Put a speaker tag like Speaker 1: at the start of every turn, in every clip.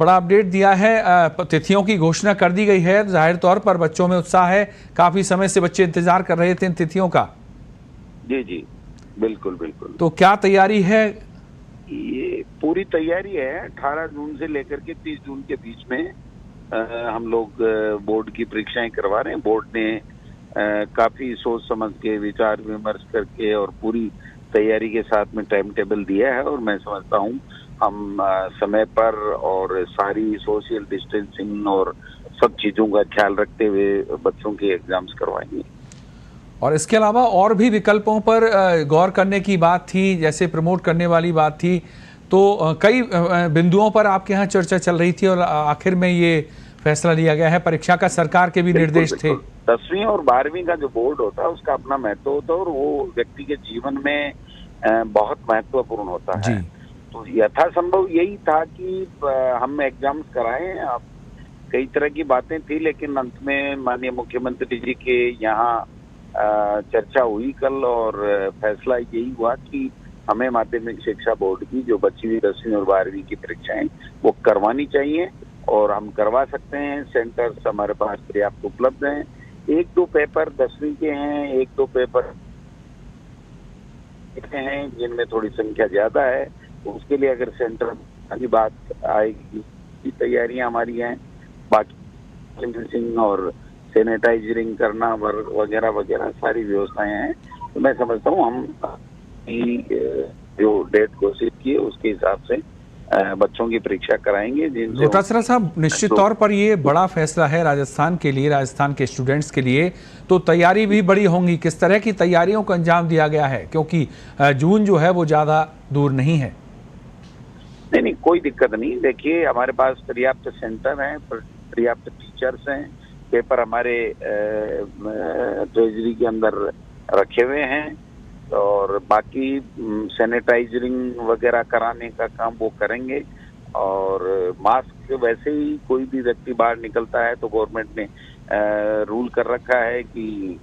Speaker 1: बड़ा अपडेट दिया है, तिथियों की घोषणा कर दी गई है। जाहिर तौर पर बच्चों में उत्साह है, काफी समय से बच्चे इंतजार कर रहे थे इन तिथियों का।
Speaker 2: जी जी, बिल्कुल बिल्कुल।
Speaker 1: तो क्या तैयारी है?
Speaker 2: ये पूरी तैयारी है। 18 जून से लेकर के 30 जून के बीच में हम लोग बोर्ड की परीक्षाएं करवा रहे हैं। बोर्ड ने काफी सोच समझ के, विचार विमर्श करके और पूरी तैयारी के साथ में टाइम टेबल दिया है, और मैं समझता हूँ हम समय पर और सारी सोशल डिस्टेंसिंग और सब चीजों का ख्याल रखते हुए बच्चों के एग्जाम्स करवाएंगे।
Speaker 1: और इसके अलावा और भी विकल्पों पर गौर करने की बात थी, जैसे प्रमोट करने वाली बात थी, तो कई बिंदुओं पर आपके यहाँ चर्चा चल रही थी और आखिर में ये फैसला लिया गया है। परीक्षा का सरकार के भी निर्देश थे।
Speaker 2: 10वीं और 12वीं का जो बोर्ड होता है उसका अपना महत्व होता है, और वो व्यक्ति के जीवन में बहुत महत्वपूर्ण होता है। तो यथासंभव यही था कि हम एग्जाम्स कराएं। अब कई तरह की बातें थी, लेकिन अंत में माननीय मुख्यमंत्री जी के यहाँ चर्चा हुई कल, और फैसला यही हुआ कि हमें माध्यमिक शिक्षा बोर्ड की जो बची हुई 10वीं और 12वीं की परीक्षाएं वो करवानी चाहिए, और हम करवा सकते हैं। सेंटर्स हमारे पास पर्याप्त उपलब्ध हैं। 1-2 पेपर 10वीं के हैं, 1-2 पेपर हैं जिनमें थोड़ी संख्या ज्यादा है। उसके लिए अगर सेंटर की बात आएगी, तैयारियां हमारी हैं। बाकी और सैनिटाइजिंग करना वगैरह वगैरह सारी व्यवस्थाएं हैं। तो मैं समझता हूँ हम जो डेट घोषित की है उसके हिसाब से बच्चों की परीक्षा कराएंगे।
Speaker 1: डॉक्टर साहब, निश्चित तौर पर ये बड़ा फैसला है राजस्थान के लिए, राजस्थान के स्टूडेंट्स के लिए। तो तैयारी भी बड़ी होंगी। किस तरह की तैयारियों को अंजाम दिया गया है, क्योंकि जून जो है वो ज्यादा दूर नहीं है?
Speaker 2: नहीं, कोई दिक्कत नहीं। देखिए, हमारे पास पर्याप्त सेंटर हैं, पर्याप्त टीचर्स हैं, पेपर हमारे ट्रेजरी के अंदर रखे हुए हैं, और बाकी सैनिटाइजिंग वगैरह कराने का काम वो करेंगे। और मास्क, वैसे ही कोई भी व्यक्ति बाहर निकलता है तो गवर्नमेंट ने रूल कर रखा है कि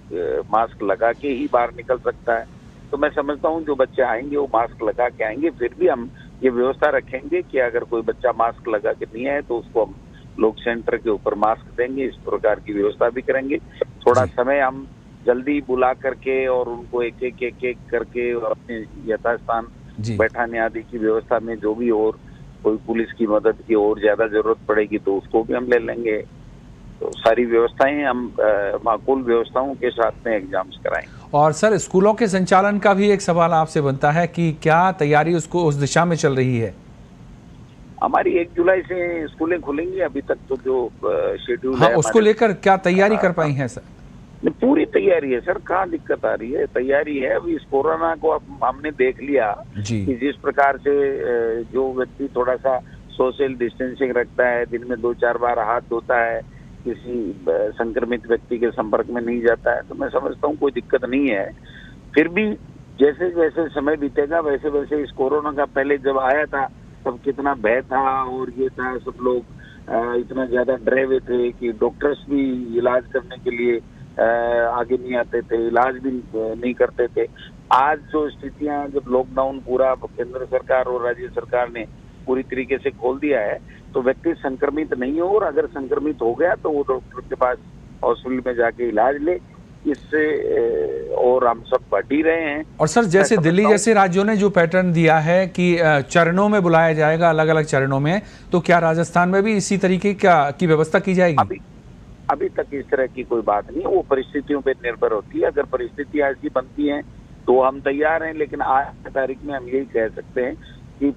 Speaker 2: मास्क लगा के ही बाहर निकल सकता है। तो मैं समझता हूँ जो बच्चे आएंगे वो मास्क लगा के आएंगे। फिर भी हम ये व्यवस्था रखेंगे कि अगर कोई बच्चा मास्क लगा के नहीं आए तो उसको हम लोग सेंटर के ऊपर मास्क देंगे। इस प्रकार की व्यवस्था भी करेंगे। थोड़ा समय हम जल्दी बुला करके और उनको एक एक करके अपने यथास्थान बैठाने आदि की व्यवस्था में जो भी और कोई पुलिस की मदद की और ज्यादा जरूरत पड़ेगी तो उसको भी हम ले लेंगे। तो सारी व्यवस्थाएं हम माकूल व्यवस्थाओं के साथ में एग्जाम्स कराएंगे।
Speaker 1: और सर, स्कूलों के संचालन का भी एक सवाल आपसे बनता है कि क्या तैयारी उस दिशा में चल रही है?
Speaker 2: हमारी 1 जुलाई से स्कूलें खुलेंगी। अभी तक तो जो शेड्यूल है,
Speaker 1: उसको लेकर क्या तैयारी कर पाई है सर?
Speaker 2: पूरी तैयारी है सर, कहाँ दिक्कत आ रही है? तैयारी है। अभी इस कोरोना को हमने देख लिया कि जिस प्रकार से जो व्यक्ति थोड़ा सा सोशल डिस्टेंसिंग रखता है, दिन में 2-4 बार हाथ धोता है, किसी संक्रमित व्यक्ति के संपर्क में नहीं जाता है, तो मैं समझता हूँ कोई दिक्कत नहीं है। फिर भी जैसे जैसे समय बीतेगा वैसे वैसे इस कोरोना का पहले जब आया था तब कितना भय था और ये था, सब लोग इतना ज्यादा डरे हुए थे कि डॉक्टर्स भी इलाज करने के लिए आगे नहीं आते थे, इलाज भी नहीं करते थे। आज जो स्थितियां, जब लॉकडाउन पूरा केंद्र सरकार और राज्य सरकार ने पूरी तरीके से खोल दिया है, तो व्यक्ति संक्रमित नहीं हो, और अगर संक्रमित हो गया तो वो डॉक्टर के पास हॉस्पिटल में जाके इलाज ले। इससे और हम सब बढ़ ही रहे हैं।
Speaker 1: और सर, जैसे दिल्ली जैसे राज्यों ने जो पैटर्न दिया है कि चरणों में बुलाया जाएगा, अलग अलग चरणों में, तो क्या राजस्थान में भी इसी तरीके की व्यवस्था की जाएगी?
Speaker 2: अभी तक इस तरह की कोई बात नहीं है। वो परिस्थितियों पर निर्भर होती है। अगर परिस्थितियां ऐसी बनती हैं तो हम तैयार हैं, लेकिन आज की तारीख में हम यही कह सकते हैं कि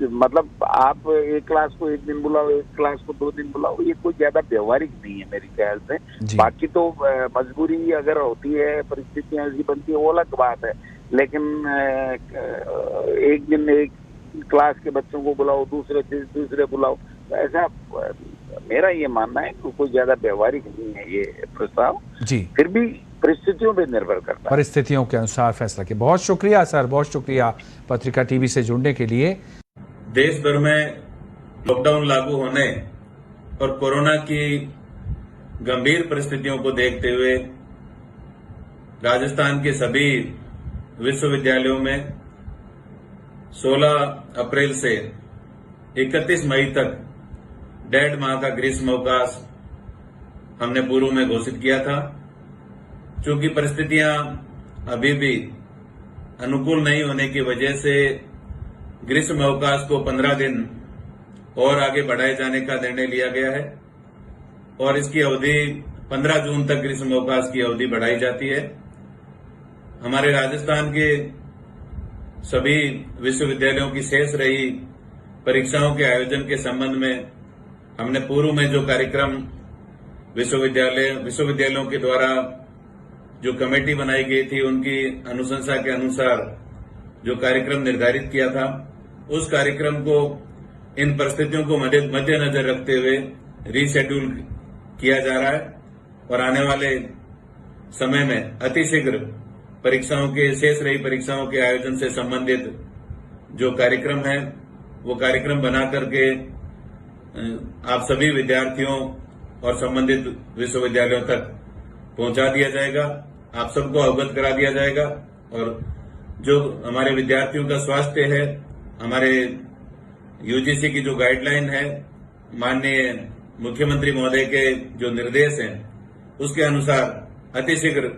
Speaker 2: मतलब आप एक क्लास को 1 दिन बुलाओ, एक क्लास को 2 दिन बुलाओ, ये कोई ज्यादा व्यवहारिक नहीं है मेरे ख्याल से। बाकी तो मजबूरी अगर होती है, परिस्थितियां ऐसी बनती है, वो अलग बात है। लेकिन एक दिन एक क्लास के बच्चों को बुलाओ, दूसरे बुलाओ, ऐसा मेरा ये मानना है कि कोई ज्यादा व्यवहारिक नहीं है ये प्रस्ताव। फिर भी परिस्थितियों पर निर्भर करता है,
Speaker 1: परिस्थितियों के अनुसार फैसला किया। बहुत शुक्रिया सर, बहुत शुक्रिया पत्रिका टीवी से जुड़ने के लिए।
Speaker 3: देश भर में लॉकडाउन लागू होने और कोरोना की गंभीर परिस्थितियों को देखते हुए राजस्थान के सभी विश्वविद्यालयों में 16 अप्रैल से 31 मई तक 1.5 माह का ग्रीष्म अवकाश हमने पूर्व में घोषित किया था। चूंकि परिस्थितियां अभी भी अनुकूल नहीं होने की वजह से ग्रीष्म अवकाश को 15 दिन और आगे बढ़ाए जाने का निर्णय लिया गया है और इसकी अवधि 15 जून तक ग्रीष्म अवकाश की अवधि बढ़ाई जाती है। हमारे राजस्थान के सभी विश्वविद्यालयों की शेष रही परीक्षाओं के आयोजन के संबंध में हमने पूर्व में जो कार्यक्रम विश्वविद्यालयों के द्वारा जो कमेटी बनाई गई थी उनकी अनुशंसा के अनुसार जो कार्यक्रम निर्धारित किया था, उस कार्यक्रम को इन परिस्थितियों को मद्देनजर रखते हुए रीशेड्यूल किया जा रहा है और आने वाले समय में अतिशीघ्र परीक्षाओं के शेष रही परीक्षाओं के आयोजन से संबंधित जो कार्यक्रम है वो कार्यक्रम बना करके आप सभी विद्यार्थियों और संबंधित विश्वविद्यालयों तक पहुंचा दिया जाएगा, आप सबको अवगत करा दिया जाएगा और जो हमारे विद्यार्थियों का स्वास्थ्य है, हमारे यूजीसी की जो गाइडलाइन है, माननीय मुख्यमंत्री महोदय के जो निर्देश हैं, उसके अनुसार अतिशीघ्र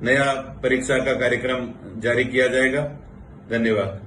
Speaker 3: नया परीक्षा का कार्यक्रम जारी किया जाएगा। धन्यवाद।